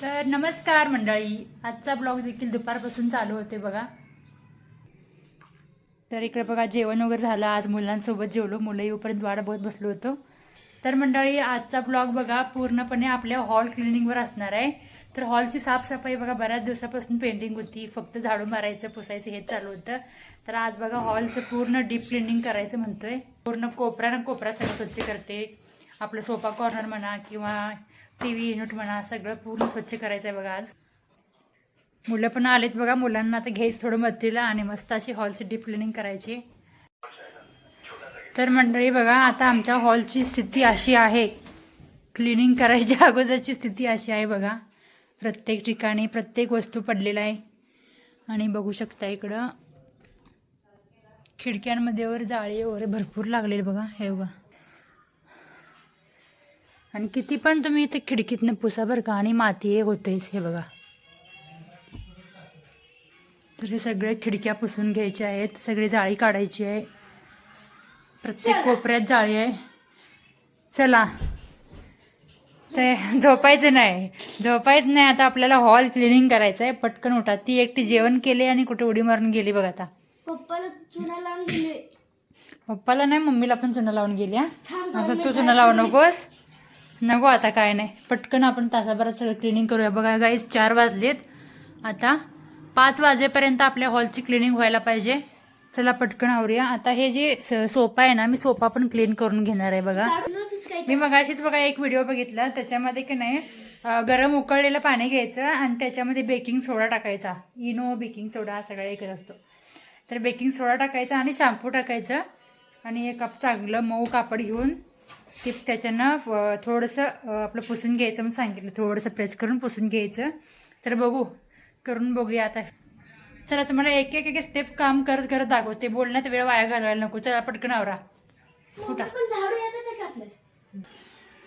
तर नमस्कार मंडळी, आजचा ब्लॉग देखील दुपारपासून चालू होते बघा. तर इकडे बघा जेवण वगैरे झालं. आज मुलांसोबत जेवलो, मुलं येऊपर्यंत वाट बघत बसलो होतो. तर मंडळी आजचा ब्लॉग बघा पूर्णपणे आपल्या हॉल क्लिनिंगवर असणार आहे. तर हॉलची साफसफाई बघा बऱ्याच दिवसापासून पेंडिंग होती, फक्त झाडू मारायचं पुसायचं हेच चालू होतं. तर आज बघा हॉलचं पूर्ण डीप क्लिनिंग करायचं म्हणतोय. पूर्ण कोपरा सगळं स्वच्छ करते. आपलं सोफा कॉर्नर म्हणा किंवा टीव्ही युनिट म्हणा सगळं पूर्ण स्वच्छ करायचं आहे बघा. आज मुलं पण आलेत बघा, मुलांना आता घ्यायचं थोडं मदतीला आणि मस्त अशी हॉलची डीप क्लिनिंग करायची. तर मंडळी बघा आता आमच्या हॉलची स्थिती अशी आहे, क्लिनिंग करायच्या अगोदरची स्थिती अशी आहे बघा. प्रत्येक ठिकाणी प्रत्येक वस्तू पडलेला आहे आणि बघू शकता इकडं खिडक्यांमध्ये वर जाळी वगैरे भरपूर लागलेली बघा. हे बघा, आणि किती पण तुम्ही इथे खिडकीतनं पुसा बरं का, आणि माती होतेच. हे बघा, तर हे सगळे खिडक्या पुसून घ्यायच्या आहेत, सगळी जाळी काढायची आहे, प्रत्येक कोपऱ्यात जाळी आहे. चला, ते झोपायचं नाही आता आपल्याला हॉल क्लिनिंग करायचं आहे. पटकन उठा. ती एकटी जेवण केले आणि कुठे उडी मारून गेली बघा. आता पप्पाला चुना लावून गेले. पप्पाला नाही, मम्मीला पण चुना लावून गेली. आता तू चुना लावू नकोस. नको आता काय नाही, पटकन आपण तासाभरात सगळं क्लिनिंग करूया. बघा गाईज 4 वाजलेत, आता 5 वाजेपर्यंत आपल्या हॉलची क्लिनिंग व्हायला पाहिजे. चला पटकन आवरूया. आता हे जे सोफा आहे ना, मी सोफा पण क्लीन करून घेणार आहे बघा. मी मगाशीच बघा एक व्हिडिओ बघितला, त्याच्यामध्ये की नाही गरम उकळलेलं पाणी घ्यायचं आणि त्याच्यामध्ये बेकिंग सोडा टाकायचा. इनो बेकिंग सोडा हा सगळा एकच असतो. तर बेकिंग सोडा टाकायचा आणि शॅम्पू टाकायचं आणि एक चांगलं मऊ कापड घेऊन ते त्याच्यानं थोडंसं आपलं पुसून घ्यायचं. म्हणून सांगितलं थोडंसं प्रेस करून पुसून घ्यायचं. तर करून बघूया आता. चला तुम्हाला एक एक स्टेप काम करत करत दाखवते, बोलण्यात वेळ वाया घालवायला नको. चला पटकन आवरा, कुठं.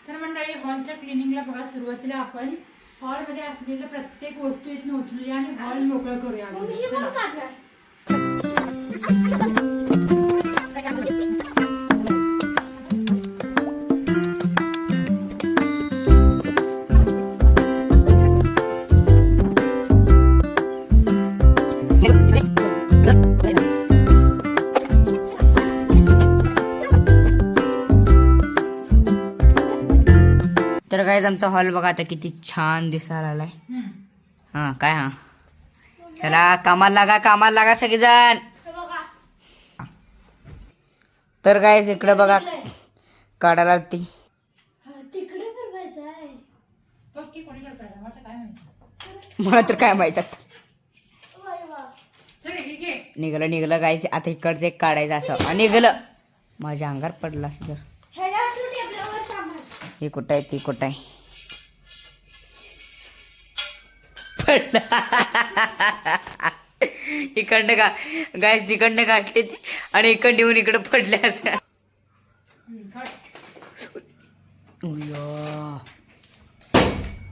तर मंडळी हॉलच्या क्लिनिंगला बघा सुरुवातीला आपण हॉलमध्ये असलेल्या प्रत्येक वस्तू इथून उचलूया आणि हॉल मोकळं करूया. तर गाईज आमचा हॉल बघा आता किती छान दिसायला आलाय. हा काय, हा चला कामाला लागा सगळेजण. तर गाईज इकडे बघा काढायला ती मला तर काय माहित. निघलं गाईज. आता इकडचं एक काढायचं असं निघलं. माझ्या अंगार पडला असं. हे कुठं आहे ती कुठं आहे पडलं. इकडनं का गायस तिकडनं काढले आणि इकडं येऊन इकडं पडले असं.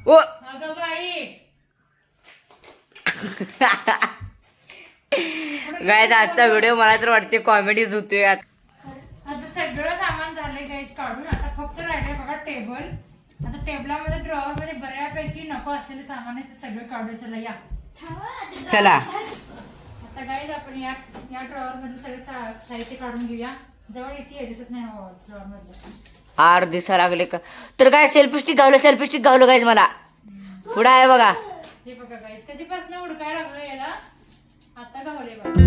ओ गायस आजचा व्हिडिओ मला तर वाटते कॉमेडीच होतोय. आता सगळं सामान झालंय गाईज काढून. आता फक्त राहिलंय बघा टेबल. आता टेबलामध्ये ड्रॉवर मध्ये बऱ्यापैकी नको असलेले सामान आहे, ते सगळं काढून. चला या चला. आता गाईज आपण या ड्रॉवर मध्ये सगळं साहित्य काढून घेऊया. जवळ येते दिसत नाही ड्रॉवर मध्ये. आर दिसा लागले का. तर काय सेल्फी स्टिक गावलं गाईज मला. पुढं आहे बघा. हे बघा गाईज कधीपासून उडकायला लागलो याला, आता गावले बघा.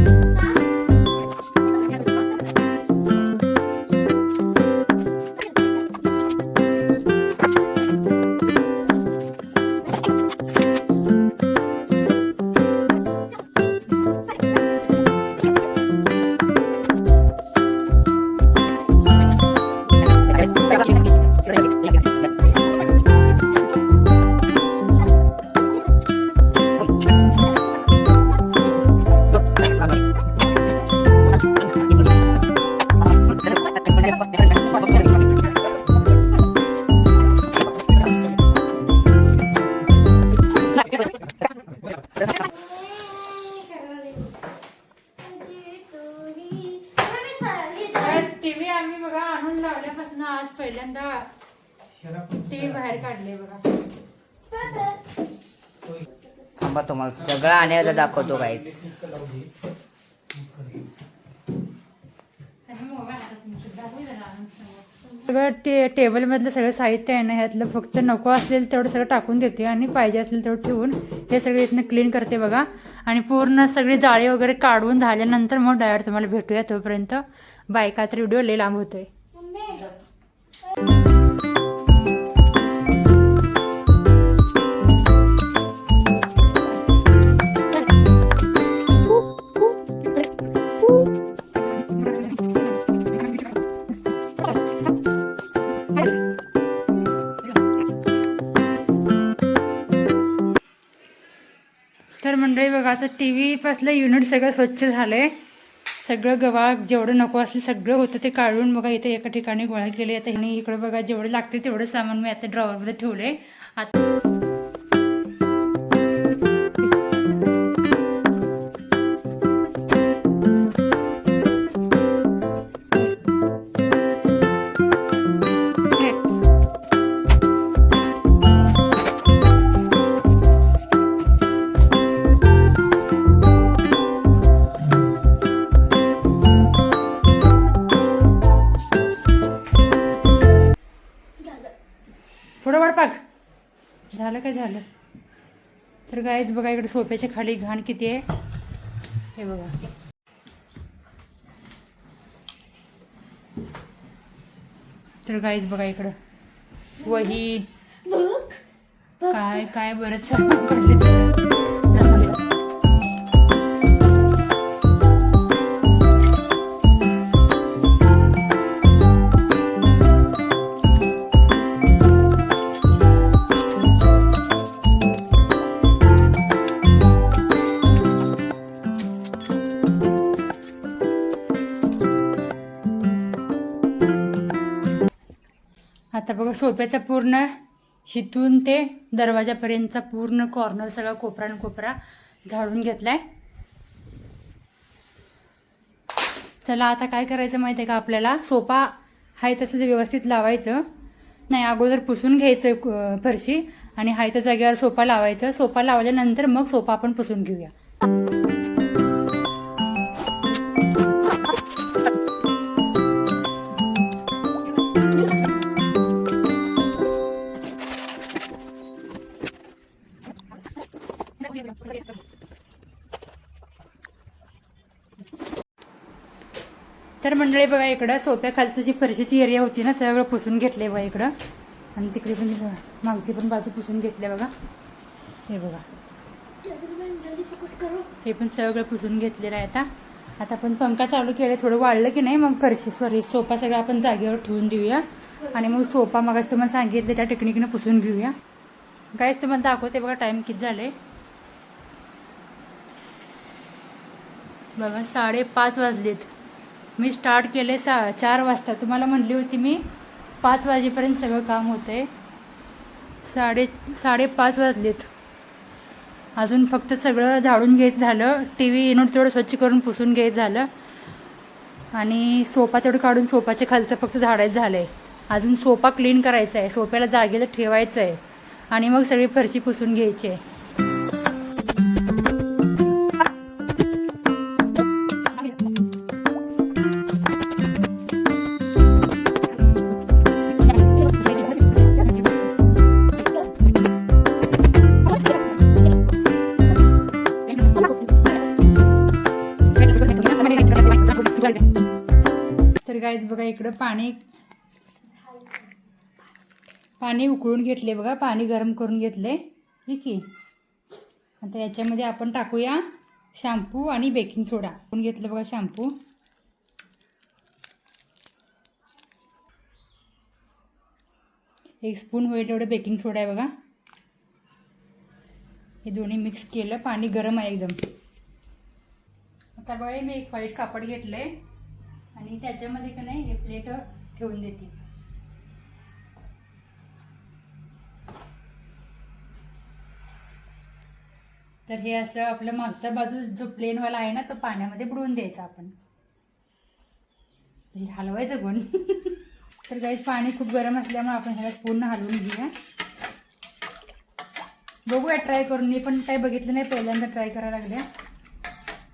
टीव्ही आम्ही बघा आणून लावल्यापासून आज पहिल्यांदा टीव्ही बाहेर काढले बघा. थांबा तुम्हाला सगळं आणि दाखवतो काहीच. सगळं टेबलमधलं सगळं साहित्य आहे ना, ह्यातलं फक्त नको असलेलं तेवढं सगळं टाकून देते आणि पाहिजे असलेलं तेवढं ठेवून हे सगळं इथनं क्लीन करते बघा. आणि पूर्ण सगळी जाळी वगैरे काढून झाल्यानंतर मग डायरेक्ट तुम्हाला भेटूया. तोपर्यंत बायका तर व्हिडिओ लई लांब होतोय. तर मंडळी बघा, आता टी व्हीपासलं युनिट सगळं स्वच्छ झालं आहे. सगळं गव्हा जेवढं नको असलं सगळं होतं ते काढून बघा इथे एका ठिकाणी गोळा केले. आता आणि इकडं बघा जेवढं लागते तेवढं सामान मी आता ड्रॉवरमध्ये ठेवले. आता थोडं वाट पाक झालं काय झालं. तर गाईज बघा इकडे सोप्याच्या खाली घाण किती आहे हे बघा. तर गाईज बघा इकडं वही काय काय बरंच सामान पडले. आता बघा सोप्याचा पूर्ण हिथून ते दरवाजापर्यंतचा पूर्ण कॉर्नर सगळा कोपरा आणि कोपरा झाडून घेतलाय. चला आता काय करायचं माहिती आहे का, आपल्याला सोफा हाय तसं व्यवस्थित लावायचं नाही, अगोदर पुसून घ्यायचं फरशी आणि हाय त्या जागेवर सोफा लावायचं. सोफा लावल्यानंतर मग सोफा आपण पुसून घेऊया. तर मंडळी बघा इकडं सोप्या खालचं जी फरशीची एरिया होती ना सगळं पुसून घेतले बघा इकडं. आणि तिकडे पण मागची पण बाजू पुसून घेतले बघा. हे बघा हे पण सगळं पुसून घेतलेलं आहे. आता आपण पंखा चालू केला, थोडं वाढलं की नाही मग सोफा सगळं आपण जागेवर ठेवून देऊया. आणि मग सोफा मगाच तुम्हाला सांगितलं त्या टेक्निकनं पुसून घेऊया. गाईस तुम्हाला दाखवते बघा टाईम किती झाले बघा. 5:30 वाजलेत. मी स्टार्ट केले 4 वाजता. तुम्हाला म्हणली होती मी 5 वाजेपर्यंत सगळं काम होतं आहे. 5:30 वाजलेत. अजून फक्त सगळं झाडून घ्यायचं झालं. टी व्ही युनिट तेवढं स्वच्छ करून पुसून घ्यायचं झालं. आणि सोफा तेवढं काढून सोफाच्या खालचं फक्त झाडायचं झालं आहे. अजून सोफा क्लीन करायचा आहे, सोफ्याला जागेला ठेवायचं आहे आणि मग सगळी फरशी पुसून घ्यायची आहे. तर गाईज बघा इकडं पाणी उकळून घेतले बघा. पाणी गरम करून घेतले ठीक आहे. आता याच्यामध्ये आपण टाकूया शॅम्पू आणि बेकिंग सोडा. आपण घेतलं बघा शॅम्पू. एक स्पून होईल एवढं बेकिंग सोडा आहे बघा. हे दोन्ही मिक्स केलं. पाणी गरम आहे एकदम. आता बघा मी एक व्हाईट कापड घेतलं आहे आणि त्याच्यामध्ये का नाही हे प्लेट ठेवून देते. तर हे असं आपलं मागचा बाजू जो प्लेनवाला आहे ना तो पाण्यामध्ये बुडवून द्यायचा आपण. हे हलवायचं कोण. तर गाईस पाणी खूप गरम असल्यामुळे आपण ह्याला पूर्ण हलवून घेऊया. बघूया ट्राय करून. मी पण काही बघितलं नाही, पहिल्यांदा ट्राय करायला लागल्या.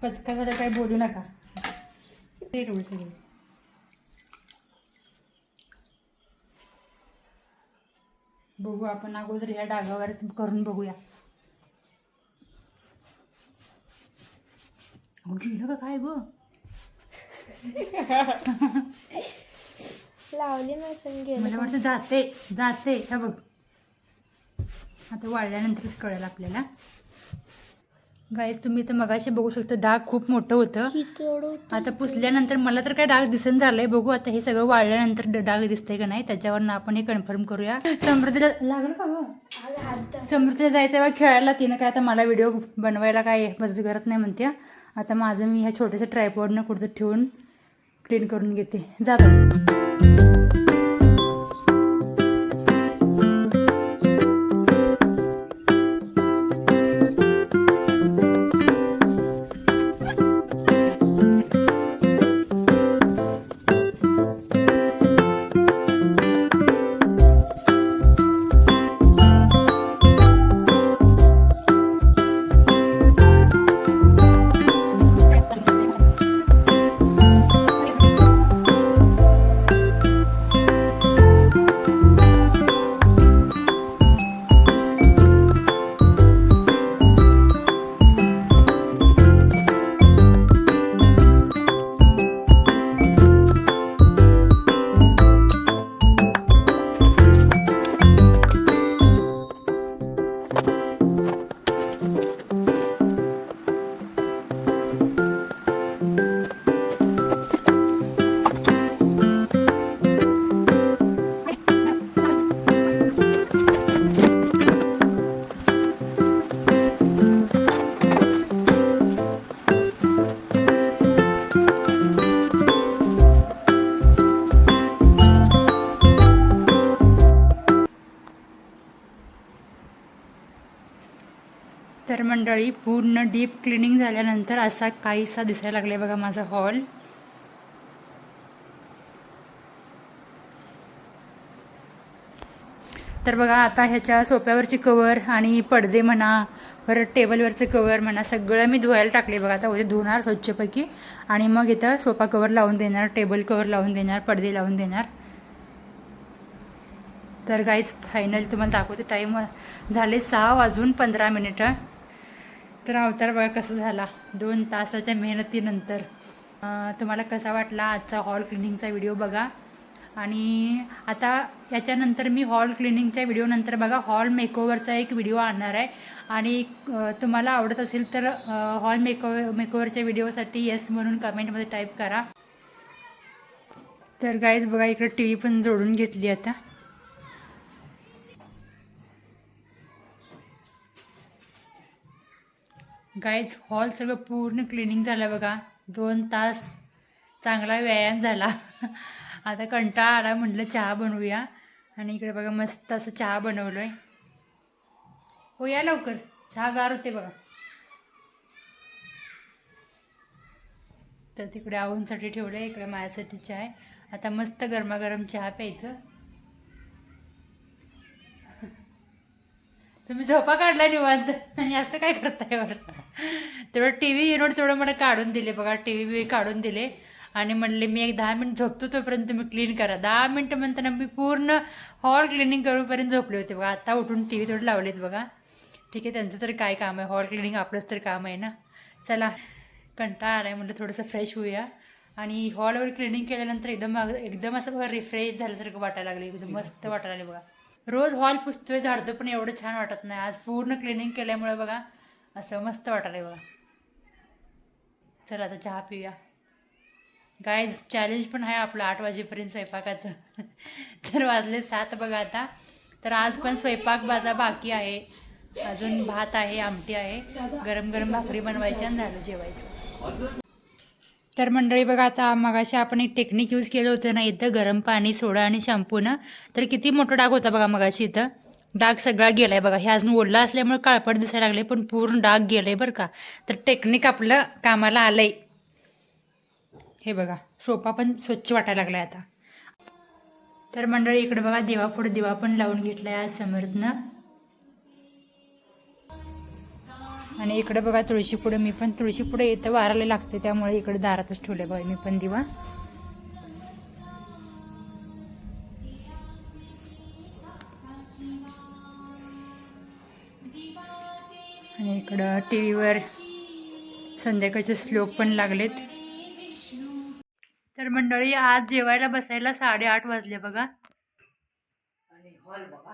पचका झालं काही बोलू नका. ते रोल सगळे बघू आपण अगोदर ह्या डागावर करून बघूया. गेलं का काय गो? लावली नसेल गेलं. मला वाटतं जाते जाते. हा बघ आता वाळल्यानंतरच कळेल आपल्याला. गाईस तुम्ही तर मगाशी बघू शकता डाग खूप मोठं होतं. आता पुसल्यानंतर मला तर काय डाग दिसन झालंय. बघू आता हे सगळं वाळल्यानंतर डाग दिसतंय का नाही, त्याच्यावरनं आपण हे कन्फर्म करूया. समृद्धीला लागलं का गं? समृद्धीला जायचं आहे खेळायला. तिनं काय आता मला व्हिडिओ बनवायला काय मदत करत नाही म्हणते. आता माझं मी ह्या छोट्याशा ट्रायपॉडनं कुठं ठेवून क्लीन करून घेते. जा बरं. तर मंडळी पूर्ण डीप क्लिनिंग झाल्यानंतर असा काहीसा दिसायला लागलाय बघा माझा हॉल. तर बघा आता ह्याच्या सोफ्यावरची कवर आणि पडदे म्हणा, परत टेबलवरचं कवर म्हणा, सगळं मी धुवायला टाकले बघा. आता उद्या धुणार स्वच्छपैकी आणि मग इथं सोफा कवर लावून देणार, टेबल कवर लावून देणार, पडदे लावून देणार. तर गाईज फायनल तुम्हाला दाखवते. टाईम झाले 6:15. तर अवतार बघा कसं झाला 2 तासाच्या मेहनतीनंतर. तुम्हाला कसा वाटला आजचा हॉल क्लिनिंगचा व्हिडिओ बघा. आणि आता याच्यानंतर मी हॉल क्लिनिंगच्या व्हिडिओनंतर बघा हॉल मेकओव्हरचा एक व्हिडिओ आणणार आहे. आणि तुम्हाला आवडत असेल तर हॉल मेकओव्हरच्या व्हिडिओसाठी येस म्हणून कमेंटमध्ये टाईप करा. तर गाईज बघा इकडे टी व्ही पण जोडून घेतली आता. गाईज हॉल सगळं पूर्ण क्लिनिंग झालं बघा. 2 तास चांगला व्यायाम झाला. आता कंटाळा आला, म्हटलं चहा बनवूया. आणि इकडे बघा मस्त असं चहा बनवलं आहे. हो या लवकर, चहा गार होते बघा. तर तिकडे आऊंसाठी ठेवलं आहे, इकडे माझ्यासाठी चहा आहे. आता मस्त गरमागरम चहा प्यायचं. तुम्ही झोपा काढला निवांत आणि असं काय करताय बरं. तेवढं टी व्ही युनिट तेवढं मला काढून दिले बघा. टी व्ही काढून दिले आणि म्हणले मी एक 10 मिनिट झोपतो तोपर्यंत तुम्ही क्लीन करा. 10 मिनिटं म्हणताना मी पूर्ण हॉल क्लिनिंग करूपर्यंत झोपले होते बघा. आता उठून टी व्ही तेवढं लावलेत बघा. ठीक आहे, त्यांचं तर काय काम आहे, हॉल क्लिनिंग आपलंच तर काम आहे ना. चला कंटाळा आला आहे, म्हटलं थोडंसं फ्रेश होऊया. आणि हॉलवर क्लिनिंग केल्यानंतर एकदम असं बघा रिफ्रेश झाल्यासारखं वाटायला लागलं. एकदम मस्त वाटायला लागले बघा. रोज हॉल पुसतोय झाडतो पण एवढं छान वाटत नाही. आज पूर्ण क्लिनिंग केल्यामुळे बघा असं मस्त वाटायला बघा. चला आता चहा पिऊया. गाईज चॅलेंज पण आहे आपलं 8 वाजेपर्यंत स्वयंपाकाचं. तर वाजले 7 बघा आता. तर आज पण स्वयंपाक बाजा बाकी आहे. अजून भात आहे, आमटी आहे, गरम गरम भाकरी बनवायची आणि झालं जेवायचं. तर मंडळी बघा आता मगाशी आपण एक टेक्निक यूज केलं होतं ना इथं, गरम पाणी सोडा आणि शॅम्पूनं. तर किती मोठा डाग होता बघा मगाशी इथं. डाग सगळा गेला आहे बघा. हे अजून ओढला असल्यामुळे काळपट दिसायला लागले पण पूर्ण डाग गेलं आहे बरं का. तर टेक्निक आपलं कामाला आलं आहे. हे बघा सोफा पण स्वच्छ वाटायला लागला आहे आता. तर मंडळी इकडे बघा देवापुढे दिवा पण लावून घेतला आहे आज समर्थनं. आणि इकडे बघा तुळशीपुढे मी पण तुळशीपुढे येतं वाराला लागते त्यामुळे इकडे दारातच ठेवले बघा मी पण दिवा. आणि इकडं टी व्हीवर संध्याकाळचे श्लोक पण लागलेत. तर मंडळी आज जेवायला बसायला 8:30 वाजले बघा. आणि हॉल बघा,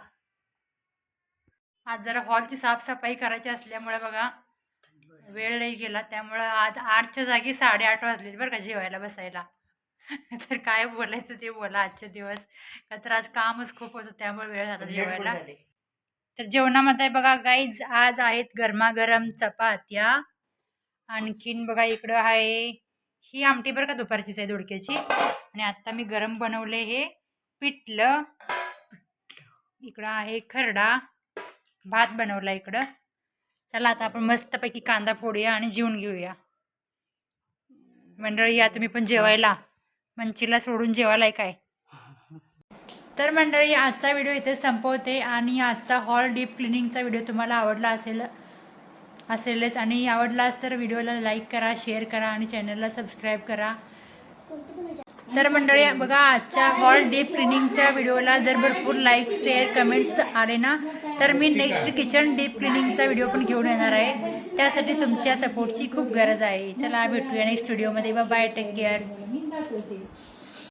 आज जरा हॉलची साफसफाई करायची असल्यामुळे बघा वेळ नाही गेला, त्यामुळं आज 8च्या जागी 8:30 वाजले बरं का जेवायला बसायला. तर काय बोलायचं ते बोला आजचे दिवस, का तर आज कामच खूप होतं त्यामुळे वेळ झाला जेवायला. तर जेवणामध्ये बघा गाईज आज आहेत गरमागरम चपात्या, आणखीन बघा इकडं आहे ही आमटी बरं का दुपारचीच आहे दोडक्याची, आणि आत्ता मी गरम बनवले हे पिठलं. इकडं आहे खरडा भात बनवला इकडं. चला आता आपण मस्तपैकी कांदा फोडूया आणि जेवून घेऊया. मंडळी या तुम्ही पण जेवायला, मंचीला सोडून जेवायला काय. तर मंडळी आजचा व्हिडिओ इथे संपवते, आणि आजचा हॉल डीप क्लिनिंगचा व्हिडिओ तुम्हाला आवडला असेलच, आणि आवडलाच तर व्हिडिओला लाईक करा, शेअर करा आणि चॅनलला सबस्क्राईब करा. तर मंडळी बघा आजच्या हॉल डीप क्लिनिंगच्या व्हिडिओला जर भरपूर लाईक शेअर कमेंट्स आले ना तर मी नेक्स्ट किचन डीप क्लिनिंगचा व्हिडिओ पण घेऊन येणार आहे. त्यासाठी तुमच्या सपोर्टची खूप गरज आहे. चला भेटूया नेक्स्ट व्हिडिओमध्ये. Bye, take care.